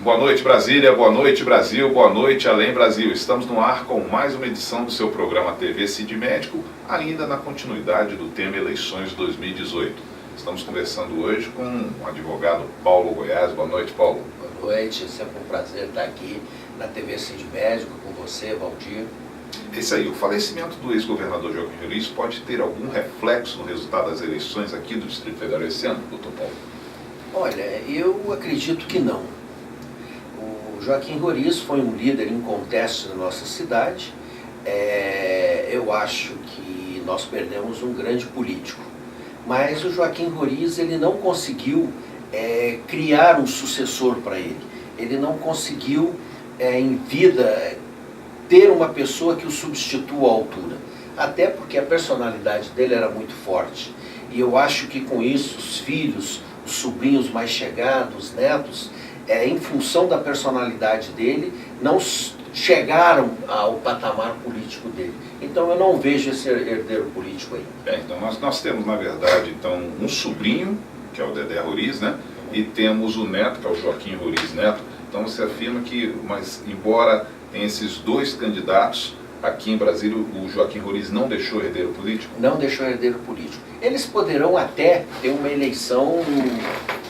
Boa noite, Brasília, boa noite, Brasil, boa noite, Além Brasil. Estamos no ar com mais uma edição do seu programa TV Cid Médico, ainda na continuidade do tema Eleições 2018. Estamos conversando hoje com o advogado Paulo Goiás. Boa noite, Paulo. Boa noite, é sempre um prazer estar aqui na TV Cid Médico com você, Valdir. Isso aí, o falecimento do ex-governador Joaquim Roriz pode ter algum reflexo no resultado das eleições aqui do Distrito Federal esse ano, doutor Paulo? Olha, eu acredito que não. O Joaquim Roriz foi um líder inconteste na nossa cidade. Eu acho que nós perdemos um grande político. Mas o Joaquim Roriz, ele não conseguiu criar um sucessor para ele. Ele não conseguiu, em vida, ter uma pessoa que o substitua à altura. Até porque a personalidade dele era muito forte. E eu acho que com isso, os filhos, os sobrinhos mais chegados, os netos, em função da personalidade dele, não chegaram ao patamar político dele. Então eu não vejo esse herdeiro político aí. Então nós temos, na verdade, um sobrinho, que é o Dedé Roriz, né? E temos o neto, que é o Joaquim Roriz Neto. Então você afirma que, mas embora tenha esses dois candidatos, aqui em Brasília o Joaquim Roriz não deixou herdeiro político? Não deixou herdeiro político. Eles poderão até ter uma eleição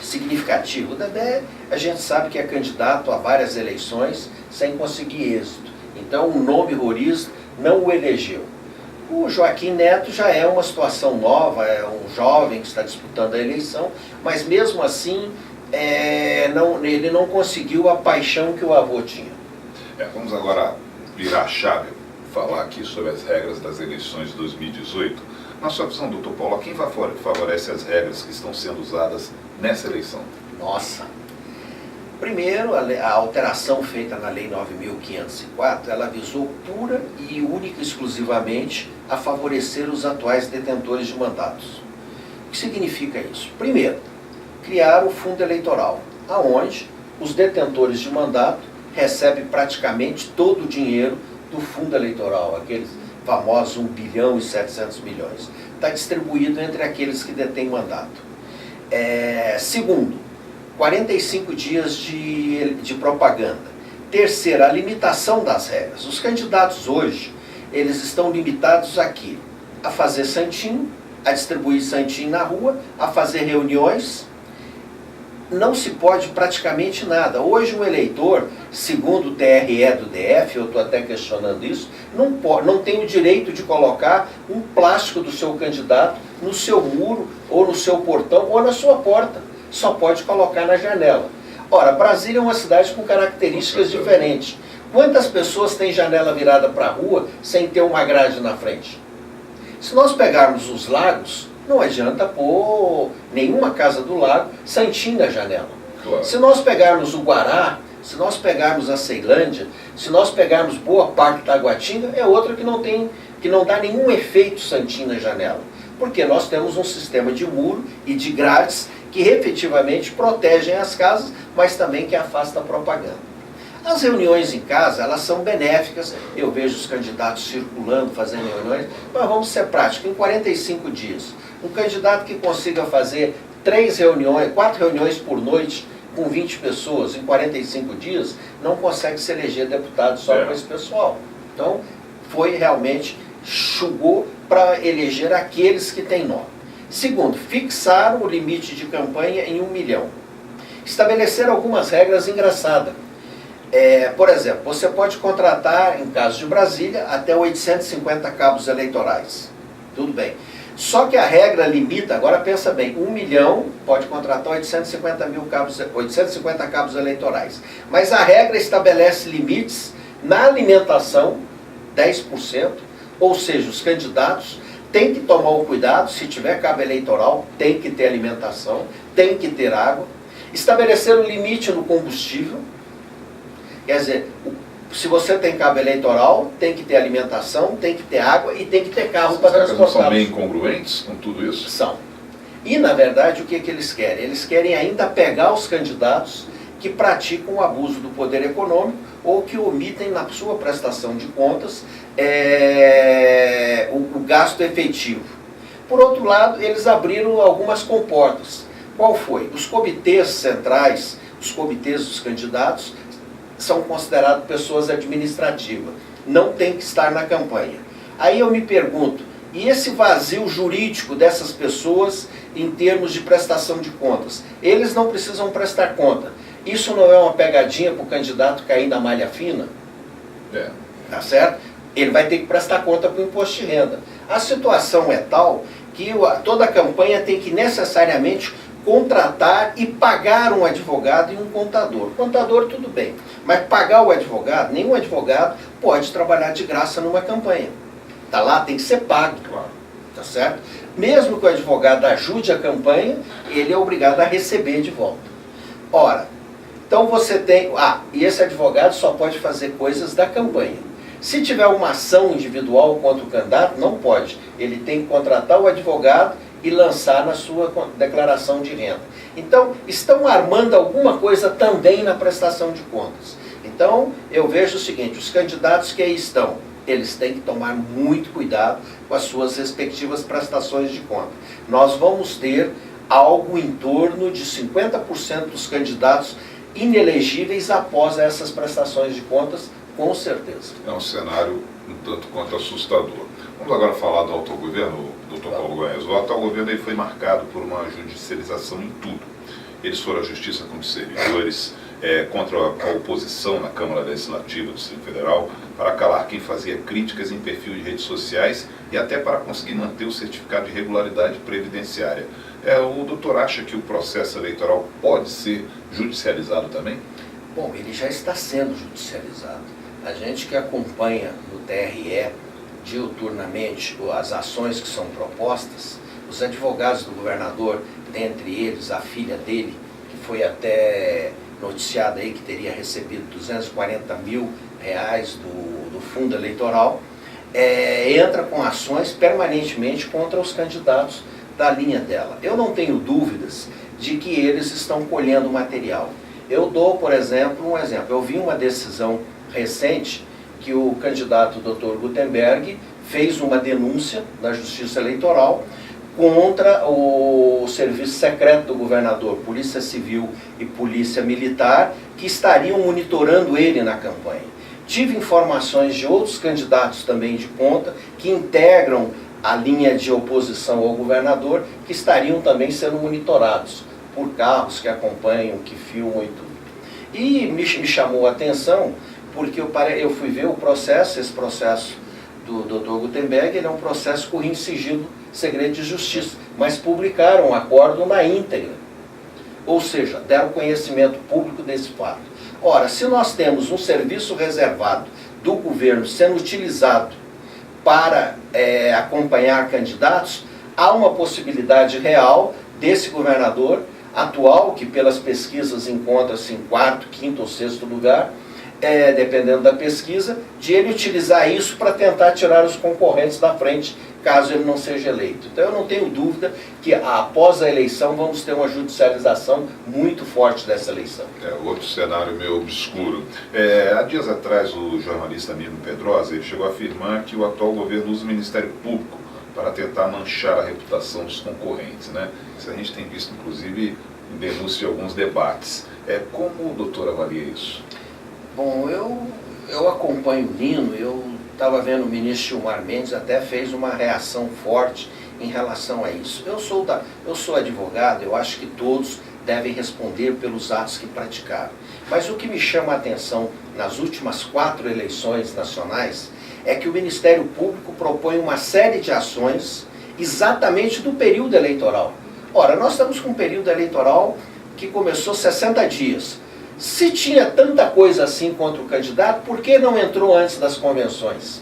significativa. O Dedé, a gente sabe que é candidato a várias eleições sem conseguir êxito. Então o nome Roriz não o elegeu. O Joaquim Neto já é uma situação nova, é um jovem que está disputando a eleição, mas mesmo assim ele não conseguiu a paixão que o avô tinha. Vamos agora virar a chave, falar aqui sobre as regras das eleições de 2018. Na sua visão, doutor Paulo, quem favorece as regras que estão sendo usadas nessa eleição? Nossa! Primeiro, a alteração feita na Lei 9.504, ela visou pura e única e exclusivamente a favorecer os atuais detentores de mandatos. O que significa isso? Primeiro, criar o fundo eleitoral, aonde os detentores de mandato recebem praticamente todo o dinheiro do fundo eleitoral, aqueles famosos 1 bilhão e 700 milhões. Está distribuído entre aqueles que detêm mandato. Segundo, 45 dias de propaganda. Terceiro, a limitação das regras. Os candidatos hoje, eles estão limitados aqui a fazer santinho, a distribuir santinho na rua, a fazer reuniões. Não se pode praticamente nada. Hoje um eleitor, segundo o TRE do DF, eu estou até questionando isso, não tem o direito de colocar um plástico do seu candidato no seu muro, ou no seu portão, ou na sua porta. Só pode colocar na janela. Ora, Brasília é uma cidade com características diferentes. Quantas pessoas têm janela virada para a rua sem ter uma grade na frente? Se nós pegarmos os lagos, não adianta pôr nenhuma casa do lago santinho na janela. Claro. Se nós pegarmos o Guará, se nós pegarmos a Ceilândia, se nós pegarmos boa parte da Guatinga, é outra que não dá nenhum efeito santinho na janela. Porque nós temos um sistema de muro e de grades que efetivamente protegem as casas, mas também que afastam a propaganda. As reuniões em casa, elas são benéficas. Eu vejo os candidatos circulando, fazendo reuniões, mas vamos ser práticos, em 45 dias. Um candidato que consiga fazer 4 reuniões por noite com 20 pessoas em 45 dias, não consegue se eleger deputado só com esse pessoal. Então, foi realmente, chugou para eleger aqueles que têm nome. Segundo, fixaram o limite de campanha em 1 milhão. Estabeleceram algumas regras engraçadas. Por exemplo, você pode contratar, em caso de Brasília, até 850 cabos eleitorais. Tudo bem. Só que a regra limita, agora pensa bem, 1 milhão pode contratar 850 cabos eleitorais. Mas a regra estabelece limites na alimentação, 10%, ou seja, os candidatos têm que tomar o cuidado, se tiver cabo eleitoral, tem que ter alimentação, tem que ter água. Estabelecer um limite no combustível. Quer dizer, se você tem cabo eleitoral, tem que ter alimentação, tem que ter água e tem que ter carro para transportar. Não são meio incongruentes com tudo isso? São. E, na verdade, o que eles querem? Eles querem ainda pegar os candidatos que praticam o abuso do poder econômico ou que omitem na sua prestação de contas o gasto efetivo. Por outro lado, eles abriram algumas comportas. Qual foi? Os comitês centrais, os comitês dos candidatos são considerados pessoas administrativas, não tem que estar na campanha. Aí eu me pergunto, e esse vazio jurídico dessas pessoas em termos de prestação de contas? Eles não precisam prestar conta. Isso não é uma pegadinha para o candidato cair na malha fina? Tá certo? Ele vai ter que prestar conta para o imposto de renda. A situação é tal que toda a campanha tem que necessariamente contratar e pagar um advogado e um contador. Contador, tudo bem, mas pagar o advogado, nenhum advogado pode trabalhar de graça numa campanha. Tá lá, tem que ser pago, tá certo? Mesmo que o advogado ajude a campanha, ele é obrigado a receber de volta. Ora, então você tem... e esse advogado só pode fazer coisas da campanha. Se tiver uma ação individual contra o candidato, não pode. Ele tem que contratar o advogado e lançar na sua declaração de renda. Então, estão armando alguma coisa também na prestação de contas. Então, eu vejo o seguinte, os candidatos que aí estão, eles têm que tomar muito cuidado com as suas respectivas prestações de conta. Nós vamos ter algo em torno de 50% dos candidatos inelegíveis após essas prestações de contas, com certeza. É um cenário um tanto quanto assustador. Vamos agora falar do autogoverno, doutor Paulo Goiás. O autogoverno foi marcado por uma judicialização em tudo. Eles foram à justiça como servidores, contra a oposição na Câmara Legislativa do Distrito Federal, para calar quem fazia críticas em perfil de redes sociais e até para conseguir manter o certificado de regularidade previdenciária. O doutor acha que o processo eleitoral pode ser judicializado também? Bom, ele já está sendo judicializado. A gente que acompanha no TRE diuturnamente as ações que são propostas, os advogados do governador, dentre eles a filha dele, que foi até noticiada aí que teria recebido 240 mil reais do fundo eleitoral, entra com ações permanentemente contra os candidatos da linha dela. Eu não tenho dúvidas de que eles estão colhendo material. Eu dou, por exemplo, um exemplo. Eu vi uma decisão recente que o candidato Dr. Gutenberg fez uma denúncia na Justiça Eleitoral contra o serviço secreto do governador, Polícia Civil e Polícia Militar, que estariam monitorando ele na campanha. Tive informações de outros candidatos também de ponta que integram a linha de oposição ao governador, que estariam também sendo monitorados por carros que acompanham, que filmam e tudo. E me chamou a atenção porque eu fui ver o processo, esse processo do Dr. Gutenberg, ele é um processo que corria em sigilo, segredo de justiça, mas publicaram o acórdão na íntegra. Ou seja, deram conhecimento público desse fato. Ora, se nós temos um serviço reservado do governo sendo utilizado para acompanhar candidatos, há uma possibilidade real desse governador atual, que pelas pesquisas encontra-se em quarto, quinto ou sexto lugar, dependendo da pesquisa, de ele utilizar isso para tentar tirar os concorrentes da frente, caso ele não seja eleito. Então eu não tenho dúvida que após a eleição vamos ter uma judicialização muito forte dessa eleição. Outro cenário meio obscuro. Há dias atrás o jornalista Nino Pedrosa ele chegou a afirmar que o atual governo usa o Ministério Público para tentar manchar a reputação dos concorrentes, né? Isso a gente tem visto, inclusive, em denúncia de alguns debates. Como o doutor avalia isso? Bom, eu acompanho o Nino, eu estava vendo o ministro Gilmar Mendes até fez uma reação forte em relação a isso. Eu sou advogado, eu acho que todos devem responder pelos atos que praticaram. Mas o que me chama a atenção nas últimas 4 eleições nacionais é que o Ministério Público propõe uma série de ações exatamente do período eleitoral. Ora, nós estamos com um período eleitoral que começou 60 dias. Se tinha tanta coisa assim contra o candidato, por que não entrou antes das convenções?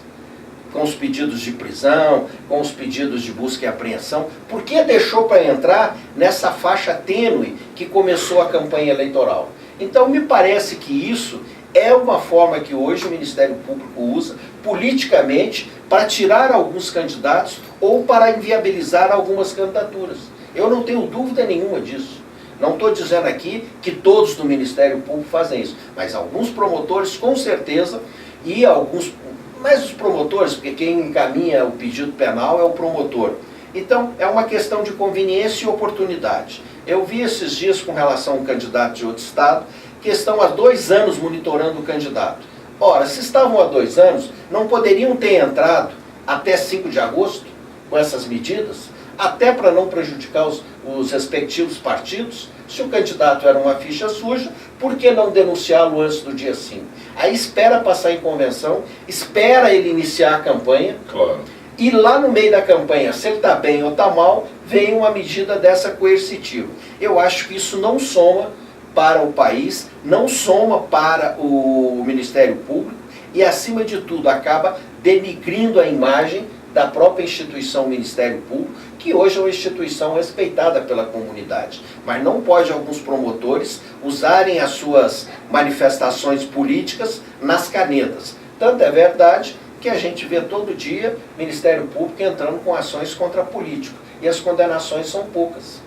Com os pedidos de prisão, com os pedidos de busca e apreensão, por que deixou para entrar nessa faixa tênue que começou a campanha eleitoral? Então me parece que isso é uma forma que hoje o Ministério Público usa politicamente para tirar alguns candidatos ou para inviabilizar algumas candidaturas. Eu não tenho dúvida nenhuma disso. Não estou dizendo aqui que todos do Ministério Público fazem isso, mas alguns promotores com certeza, e alguns, mas os promotores, porque quem encaminha o pedido penal é o promotor, Então, é uma questão de conveniência e oportunidade. Eu vi esses dias com relação a um candidato de outro estado, que estão há 2 anos monitorando o candidato. Ora, se estavam há 2 anos, não poderiam ter entrado até 5 de agosto com essas medidas, até para não prejudicar os respectivos partidos? Se o candidato era uma ficha suja, por que não denunciá-lo antes do dia 5? Aí espera passar em convenção, espera ele iniciar a campanha, Claro. e lá no meio da campanha, se ele está bem ou está mal, vem uma medida dessa coercitiva. Eu acho que isso não soma para o país, não soma para o Ministério Público e, acima de tudo, acaba denigrindo a imagem da própria instituição Ministério Público, que hoje é uma instituição respeitada pela comunidade. Mas não pode alguns promotores usarem as suas manifestações políticas nas canetas. Tanto é verdade que a gente vê todo dia Ministério Público entrando com ações contra político. E as condenações são poucas.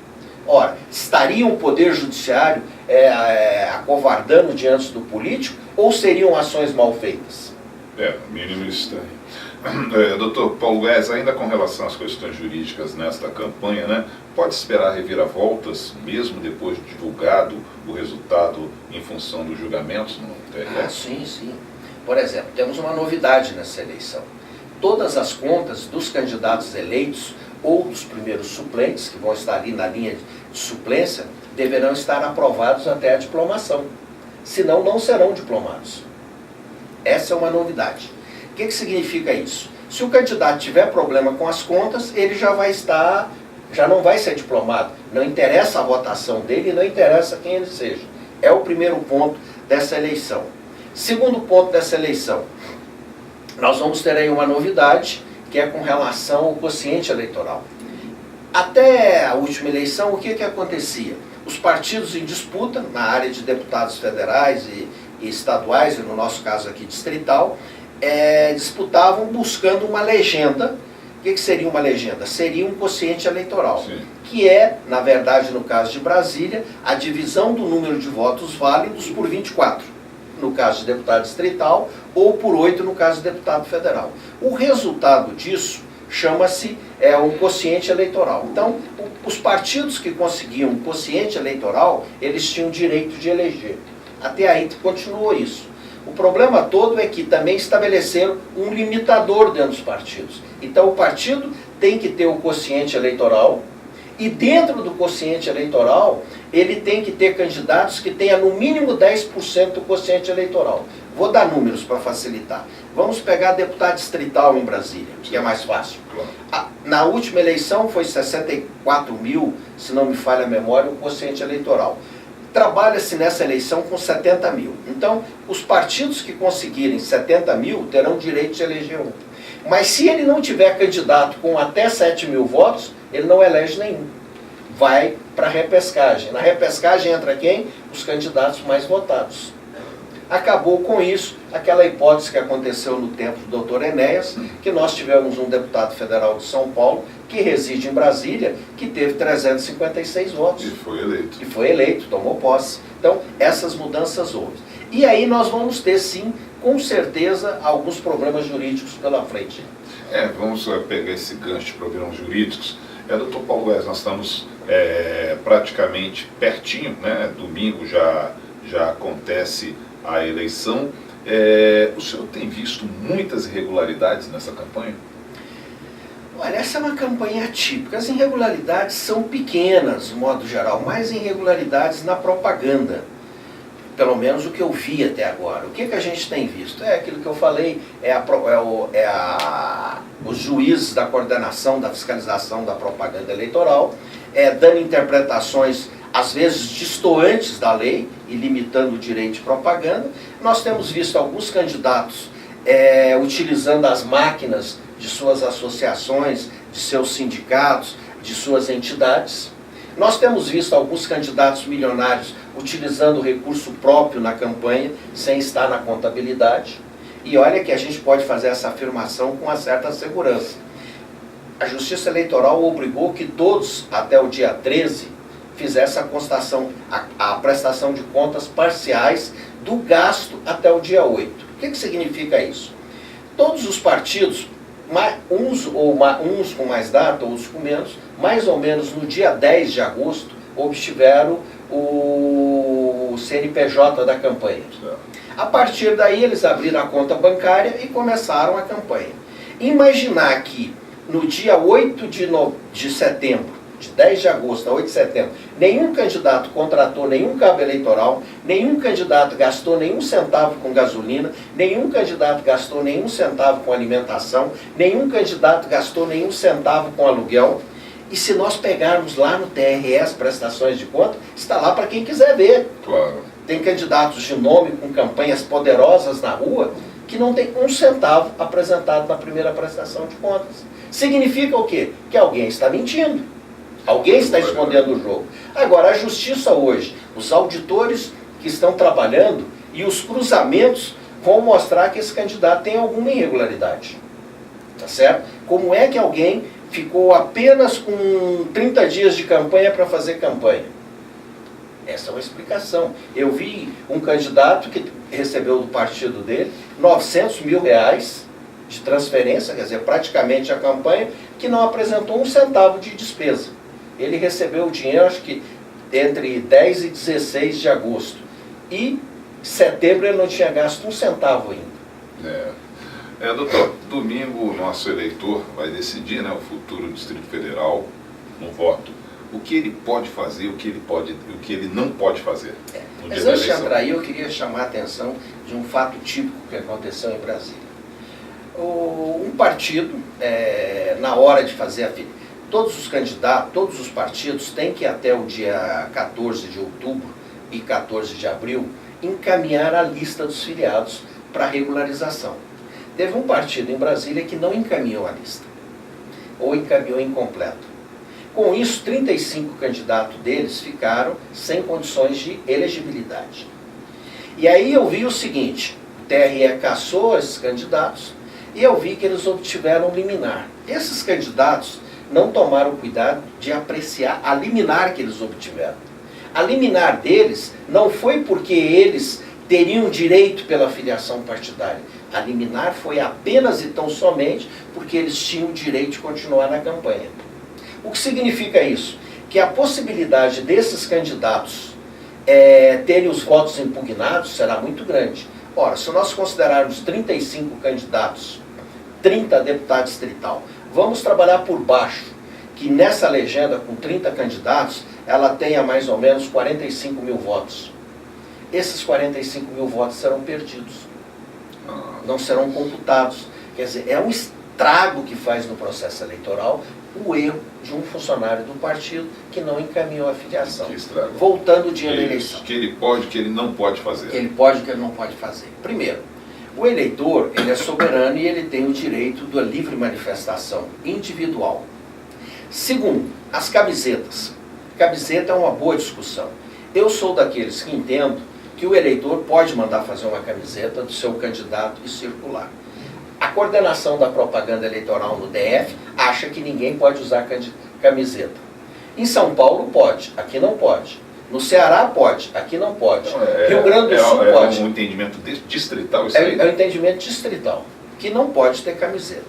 Ora, estaria o Poder Judiciário acovardando diante do político ou seriam ações mal feitas? Mínimo estranho. Doutor Paulo Guedes, ainda com relação às questões jurídicas nesta campanha, né, pode esperar reviravoltas, mesmo depois de divulgado o resultado em função dos julgamentos no TRF? Sim, sim. Por exemplo, temos uma novidade nessa eleição. Todas as contas dos candidatos eleitos ou dos primeiros suplentes, que vão estar ali na linha de suplência, deverão estar aprovados até a diplomação. Senão, não serão diplomados. Essa é uma novidade. O que significa isso? Se o candidato tiver problema com as contas, ele já não vai ser diplomado. Não interessa a votação dele, não interessa quem ele seja. É o primeiro ponto dessa eleição. Segundo ponto dessa eleição, nós vamos ter aí uma novidade, que é com relação ao quociente eleitoral. Até a última eleição, o que acontecia? Os partidos em disputa, na área de deputados federais e estaduais, e no nosso caso aqui distrital, disputavam buscando uma legenda. O que seria uma legenda? Seria um quociente eleitoral. Sim. Que é, na verdade, no caso de Brasília, a divisão do número de votos válidos por 24, no caso de deputado distrital, ou por 8 no caso de deputado federal. O resultado disso chama-se um quociente eleitoral. Então, os partidos que conseguiam um quociente eleitoral, eles tinham direito de eleger. Até aí continuou isso. O problema todo é que também estabeleceram um limitador dentro dos partidos. Então o partido tem que ter o quociente eleitoral e dentro do quociente eleitoral ele tem que ter candidatos que tenham no mínimo 10% do quociente eleitoral. Vou dar números para facilitar. Vamos pegar deputado distrital em Brasília, que é mais fácil. Na última eleição foi 64 mil, se não me falha a memória, o quociente eleitoral. Trabalha-se nessa eleição com 70 mil. Então, os partidos que conseguirem 70 mil terão direito de eleger um. Mas se ele não tiver candidato com até 7 mil votos, ele não elege nenhum. Vai para a repescagem. Na repescagem entra quem? Os candidatos mais votados. Acabou com isso aquela hipótese que aconteceu no tempo do doutor Enéas, que nós tivemos um deputado federal de São Paulo, que reside em Brasília, que teve 356 votos. E foi eleito. E foi eleito, tomou posse. Então, essas mudanças houve. E aí nós vamos ter, sim, com certeza, alguns problemas jurídicos pela frente. Vamos pegar esse gancho de problemas jurídicos. Doutor Paulo Guedes, nós estamos praticamente pertinho, né? Domingo já acontece a eleição. O senhor tem visto muitas irregularidades nessa campanha? Olha, essa é uma campanha atípica. As irregularidades são pequenas, de modo geral, mais irregularidades na propaganda. Pelo menos o que eu vi até agora. O que a gente tem visto? É aquilo que eu falei, os juízes da coordenação, da fiscalização da propaganda eleitoral, dando interpretações, às vezes, distantes da lei e limitando o direito de propaganda. Nós temos visto alguns candidatos utilizando as máquinas de suas associações, de seus sindicatos, de suas entidades. Nós temos visto alguns candidatos milionários utilizando o recurso próprio na campanha, sem estar na contabilidade. E olha que a gente pode fazer essa afirmação com uma certa segurança. A Justiça Eleitoral obrigou que todos, até o dia 13, fizessem a constação, a prestação de contas parciais do gasto até o dia 8. O que significa isso? Todos os partidos, uns com mais data, outros com menos, mais ou menos no dia 10 de agosto, obtiveram o CNPJ da campanha. A partir daí eles abriram a conta bancária e começaram a campanha. Imaginar que no dia 8 de setembro, de 10 de agosto a 8 de setembro, nenhum candidato contratou nenhum cabo eleitoral, nenhum candidato gastou nenhum centavo com gasolina, nenhum candidato gastou nenhum centavo com alimentação, nenhum candidato gastou nenhum centavo com aluguel. E se nós pegarmos lá no TRE as prestações de conta, está lá para quem quiser ver. Claro. Tem candidatos de nome com campanhas poderosas na rua que não tem um centavo apresentado na primeira prestação de contas. Significa o quê? Que alguém está mentindo. Alguém está escondendo o jogo. Agora, a justiça hoje, os auditores que estão trabalhando e os cruzamentos vão mostrar que esse candidato tem alguma irregularidade. Tá certo? Como é que alguém ficou apenas com 30 dias de campanha para fazer campanha? Essa é uma explicação. Eu vi um candidato que recebeu do partido dele 900 mil reais de transferência, quer dizer, praticamente a campanha, que não apresentou um centavo de despesa. Ele recebeu o dinheiro, acho que entre 10 e 16 de agosto. E em setembro ele não tinha gasto um centavo ainda. Doutor, domingo o nosso eleitor vai decidir, né, o futuro do Distrito Federal no voto. O que ele pode fazer, o que ele não pode fazer. Mas antes de entrar aí, eu queria chamar a atenção de um fato típico que aconteceu em Brasília. Um partido, na hora de fazer a fila, todos os candidatos, todos os partidos têm que até o dia 14 de outubro e 14 de abril encaminhar a lista dos filiados para regularização. Teve um partido em Brasília que não encaminhou a lista, ou encaminhou incompleto. Com isso, 35 candidatos deles ficaram sem condições de elegibilidade. E aí eu vi o seguinte, o TRE cassou esses candidatos e eu vi que eles obtiveram liminar. Esses candidatos não tomaram cuidado de apreciar a liminar que eles obtiveram. A liminar deles não foi porque eles teriam direito pela filiação partidária. A liminar foi apenas e tão somente porque eles tinham o direito de continuar na campanha. O que significa isso? Que a possibilidade desses candidatos terem os votos impugnados será muito grande. Ora, se nós considerarmos 35 candidatos, 30 deputados distrital, vamos trabalhar por baixo, que nessa legenda com 30 candidatos, ela tenha mais ou menos 45 mil votos. Esses 45 mil votos serão perdidos. Não serão computados. Quer dizer, é um estrago que faz no processo eleitoral o erro de um funcionário do partido que não encaminhou a filiação. Voltando o dia da eleição. Que ele pode, que ele não pode fazer. Ele pode, que ele não pode fazer. Primeiro, o eleitor, ele é soberano e ele tem o direito da livre manifestação individual. Segundo, as camisetas. Camiseta é uma boa discussão. Eu sou daqueles que entendo que o eleitor pode mandar fazer uma camiseta do seu candidato e circular. A coordenação da propaganda eleitoral no DF acha que ninguém pode usar camiseta. Em São Paulo pode, aqui não pode. No Ceará pode, aqui não pode. Rio Grande do Sul pode. É um entendimento distrital isso aí? É um entendimento distrital, que não pode ter camiseta.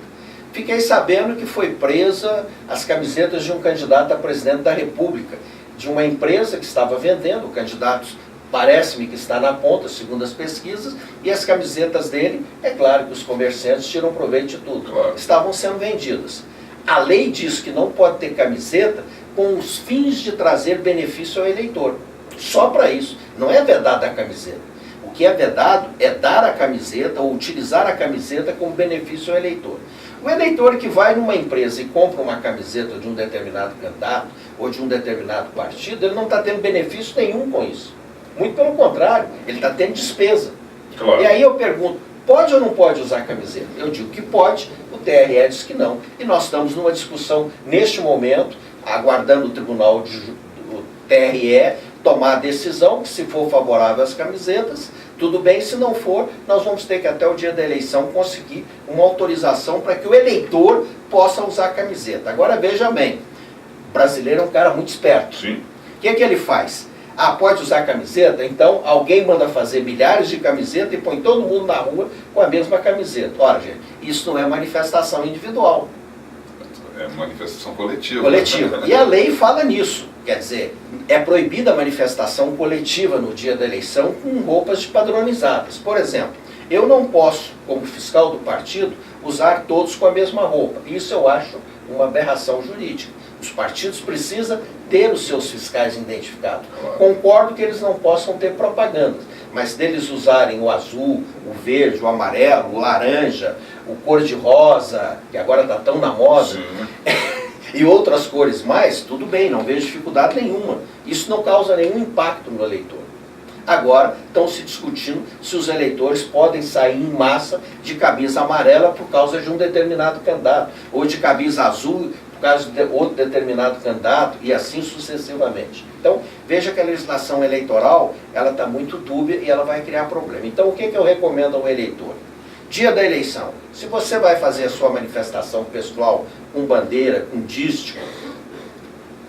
Fiquei sabendo que foi presa as camisetas de um candidato a presidente da República, de uma empresa que estava vendendo, o candidato parece-me que está na ponta, segundo as pesquisas, e as camisetas dele, é claro que os comerciantes tiram proveito de tudo, estavam sendo vendidas. A lei diz que não pode ter camiseta com os fins de trazer benefício ao eleitor. Só para isso. Não é vedado a camiseta. O que é vedado é dar a camiseta ou utilizar a camiseta como benefício ao eleitor. O eleitor que vai numa empresa e compra uma camiseta de um determinado candidato ou de um determinado partido, ele não está tendo benefício nenhum com isso. Muito pelo contrário, ele está tendo despesa. Claro. E aí eu pergunto, pode ou não pode usar camiseta? Eu digo que pode, o TRE diz que não. E nós estamos numa discussão, neste momento, aguardando o tribunal do TRE tomar a decisão, que se for favorável às camisetas, tudo bem, se não for, nós vamos ter que até o dia da eleição conseguir uma autorização para que o eleitor possa usar a camiseta. Agora veja bem, o brasileiro é um cara muito esperto. Sim. O que é que ele faz? Ah, pode usar camiseta? Então alguém manda fazer milhares de camisetas e põe todo mundo na rua com a mesma camiseta. Ora, gente, isso não é manifestação individual. É manifestação coletiva. Coletiva. E a lei fala nisso. Quer dizer, é proibida a manifestação coletiva no dia da eleição com roupas padronizadas. Por exemplo, eu não posso, como fiscal do partido, usar todos com a mesma roupa. Isso eu acho uma aberração jurídica. Os partidos precisam ter os seus fiscais identificados. Claro. Concordo que eles não possam ter propaganda, mas deles usarem o azul, o verde, o amarelo, o laranja, o cor-de-rosa, que agora está tão na moda, e outras cores mais, tudo bem, não vejo dificuldade nenhuma. Isso não causa nenhum impacto no eleitor. Agora estão se discutindo se os eleitores podem sair em massa de camisa amarela por causa de um determinado candidato, ou de camisa azul por causa de outro determinado candidato, e assim sucessivamente. Então, veja que a legislação eleitoral, ela está muito dúbia e ela vai criar problema. Então, o que eu recomendo ao eleitor? Dia da eleição, se você vai fazer a sua manifestação pessoal com bandeira, com dístico,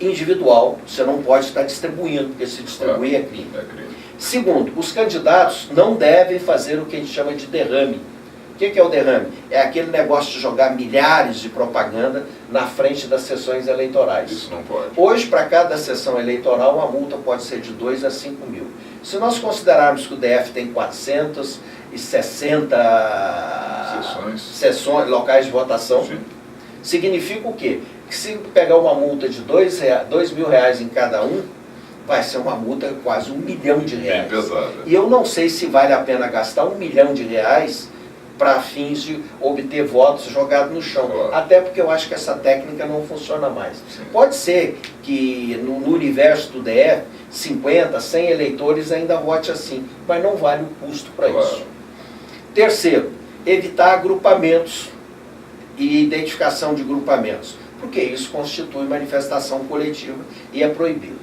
individual, você não pode estar distribuindo, porque se distribuir é crime. Segundo, os candidatos não devem fazer o que a gente chama de derrame. O que é o derrame? É aquele negócio de jogar milhares de propaganda na frente das sessões eleitorais. Isso não pode. Hoje, para cada sessão eleitoral, a multa pode ser de 2 a 5 mil. Se nós considerarmos que o DF tem 460 sessões, locais de votação, sim, significa o quê? Que se pegar uma multa de R$2.000 em cada um, vai ser uma multa quase R$1 milhão. Bem pesada. E eu não sei se vale a pena gastar R$1 milhão para fins de obter votos jogados no chão. Claro. Até porque eu acho que essa técnica não funciona mais. Sim. Pode ser que no universo do DF, 50, 100 eleitores ainda vote assim, mas não vale o custo para isso. Terceiro, evitar agrupamentos e identificação de grupamentos, porque isso constitui manifestação coletiva e é proibido.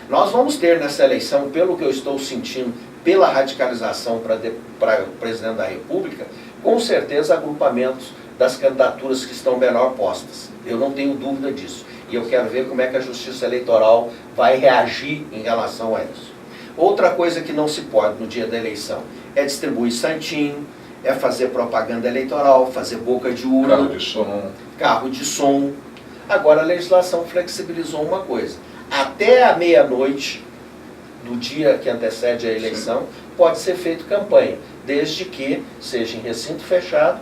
Nós vamos ter nessa eleição, pelo que eu estou sentindo, pela radicalização para o presidente da República, com certeza agrupamentos das candidaturas que estão melhor postas. Eu não tenho dúvida disso. E eu quero ver como é que a Justiça Eleitoral vai reagir em relação a isso. Outra coisa que não se pode no dia da eleição é distribuir santinho, é fazer propaganda eleitoral, fazer boca de urna, carro de som. Agora a legislação flexibilizou uma coisa. Até a meia-noite do dia que antecede a eleição, sim, pode ser feito campanha, desde que seja em recinto fechado,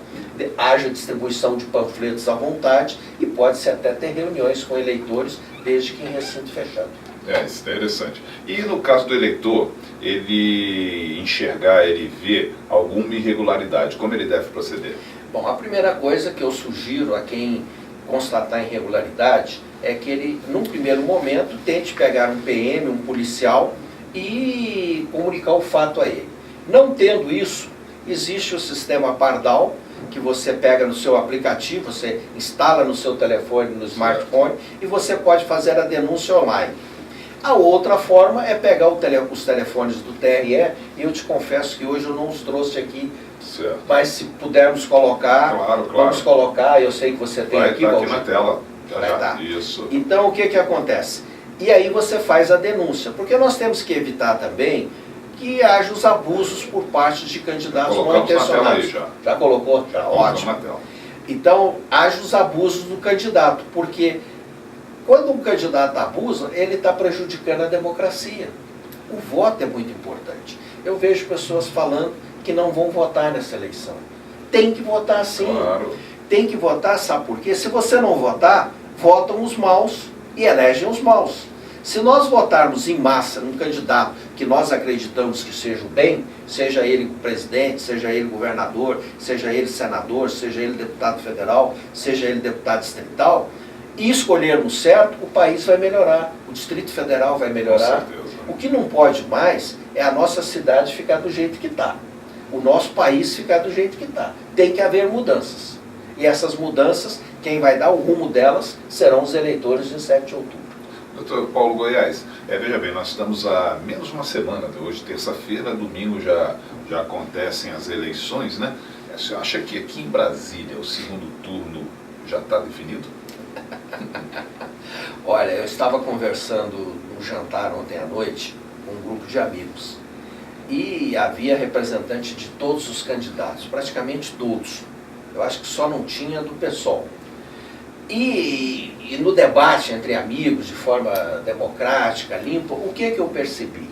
haja distribuição de panfletos à vontade e pode-se até ter reuniões com eleitores, desde que em recinto fechado. Isso é interessante. E no caso do eleitor, ele enxergar, ele ver alguma irregularidade, como ele deve proceder? Bom, a primeira coisa que eu sugiro a quem constatar irregularidade é que ele, num primeiro momento, tente pegar um PM, um policial, e comunicar o fato a ele. Não tendo isso, existe o sistema Pardal, que você pega no seu aplicativo, você instala no seu telefone, no smartphone, e você pode fazer a denúncia online. A outra forma é pegar os telefones do TRE, e eu te confesso que hoje eu não os trouxe aqui, certo, mas se pudermos colocar, claro, vamos colocar, eu sei que você tem vai aqui. Vai estar aqui na tela. Vai estar. Isso. Então o que acontece? E aí você faz a denúncia, porque nós temos que evitar também que haja os abusos por parte de candidatos não intencionados. Já colocou? Tá ótimo. Então, haja os abusos do candidato, porque quando um candidato abusa, ele está prejudicando a democracia. O voto é muito importante. Eu vejo pessoas falando que não vão votar nessa eleição. Tem que votar sim. Claro. Tem que votar, sabe por quê? Se você não votar, votam os maus e elegem os maus. Se nós votarmos em massa num candidato que nós acreditamos que seja o bem, seja ele presidente, seja ele governador, seja ele senador, seja ele deputado federal, seja ele deputado distrital, e escolhermos certo, o país vai melhorar, o Distrito Federal vai melhorar. O que não pode mais é a nossa cidade ficar do jeito que está, o nosso país ficar do jeito que está. Tem que haver mudanças. E essas mudanças, quem vai dar o rumo delas serão os eleitores em 7 de outubro. Doutor Paulo Goiás, veja bem, nós estamos há menos de uma semana, hoje terça-feira, domingo já acontecem as eleições, né? Você acha que aqui em Brasília o segundo turno já está definido? Olha, eu estava conversando no jantar ontem à noite com um grupo de amigos. E havia representante de todos os candidatos, praticamente todos. Eu acho que só não tinha do PSOL. E no debate entre amigos, de forma democrática, limpa, o que é que eu percebi?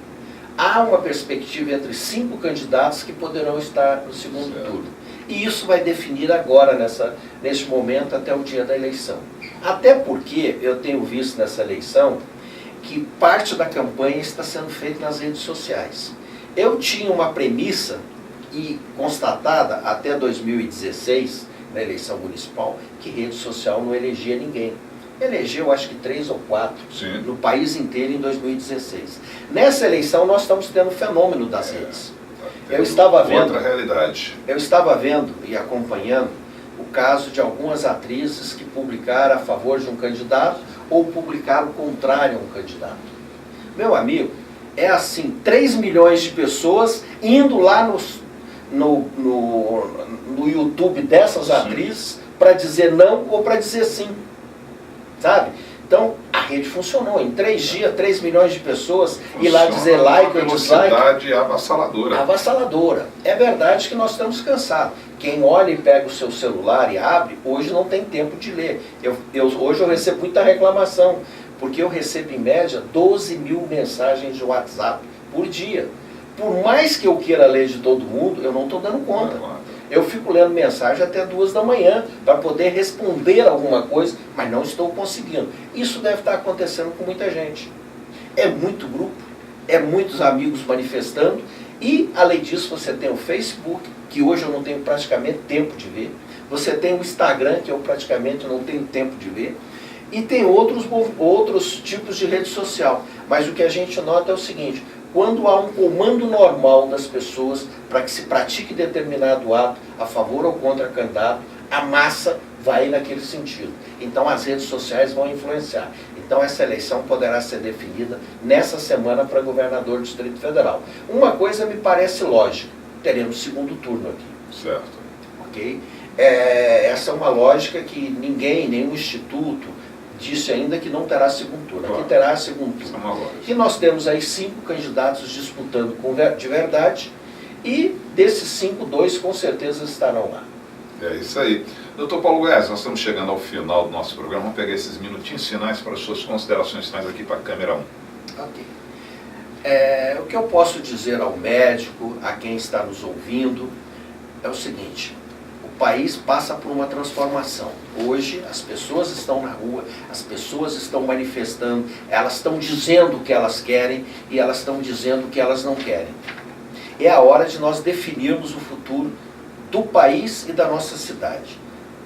Há uma perspectiva entre 5 candidatos que poderão estar no segundo turno. E isso vai definir agora, neste momento, até o dia da eleição. Até porque eu tenho visto nessa eleição que parte da campanha está sendo feita nas redes sociais. Eu tinha uma premissa, e constatada até 2016, na eleição municipal, que rede social não elegia ninguém. Elegeu acho que 3 ou 4 no país inteiro em 2016. Nessa eleição nós estamos tendo o fenômeno das redes. Eu estava vendo, outra realidade. Eu estava vendo e acompanhando o caso de algumas atrizes que publicaram a favor de um candidato ou publicaram o contrário a um candidato. Meu amigo, é assim, 3 milhões de pessoas indo lá no YouTube dessas atrizes para dizer não ou para dizer sim. Sabe? Então, a rede funcionou. Em 3 dias, 3 milhões de pessoas ir lá dizer like ou dislike. Velocidade avassaladora. Avassaladora. É verdade que nós estamos cansados. Quem olha e pega o seu celular e abre, hoje não tem tempo de ler. Hoje eu recebo muita reclamação, porque eu recebo em média 12 mil mensagens de WhatsApp por dia. Por mais que eu queira ler de todo mundo, eu não estou dando conta. Eu fico lendo mensagem até 2 da manhã para poder responder alguma coisa, mas não estou conseguindo. Isso deve estar acontecendo com muita gente. É muito grupo, é muitos amigos manifestando, e além disso você tem o Facebook, que hoje eu não tenho praticamente tempo de ver. Você tem o Instagram, que eu praticamente não tenho tempo de ver. E tem outros tipos de rede social. Mas o que a gente nota é o seguinte: quando há um comando normal das pessoas para que se pratique determinado ato a favor ou contra candidato, a massa vai naquele sentido. Então as redes sociais vão influenciar. Então essa eleição poderá ser definida nessa semana para governador do Distrito Federal. Uma coisa me parece lógica: teremos segundo turno aqui. Certo. Ok? Essa é uma lógica que ninguém, nenhum instituto, disse ainda que não terá segundo turno. Aqui terá segundo turno. E nós temos aí 5 candidatos disputando de verdade, e desses 5, 2 com certeza estarão lá. É isso aí. Doutor Paulo Goiás, nós estamos chegando ao final do nosso programa. Vamos pegar esses minutinhos finais para as suas considerações finais aqui para a câmera 1. Ok. O que eu posso dizer ao médico, a quem está nos ouvindo, é o seguinte: o país passa por uma transformação. Hoje as pessoas estão na rua, as pessoas estão manifestando, elas estão dizendo o que elas querem e elas estão dizendo o que elas não querem. É a hora de nós definirmos o futuro do país e da nossa cidade.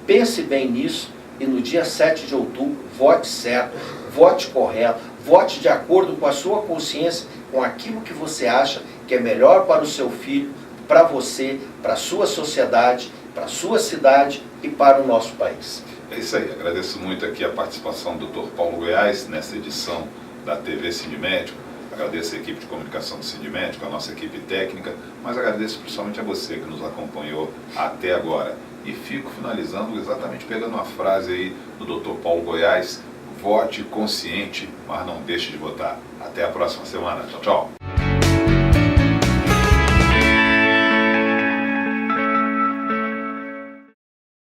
Pense bem nisso e no dia 7 de outubro, vote certo, vote correto, vote de acordo com a sua consciência, com aquilo que você acha que é melhor para o seu filho, para você, para a sua sociedade, para a sua cidade e para o nosso país. É isso aí. Agradeço muito aqui a participação do Dr. Paulo Goiás nessa edição da TV Sindimédico. Agradeço a equipe de comunicação do Sindimédico, a nossa equipe técnica, mas agradeço principalmente a você que nos acompanhou até agora. E fico finalizando exatamente pegando uma frase aí do Dr. Paulo Goiás: vote consciente, mas não deixe de votar. Até a próxima semana. Tchau, tchau.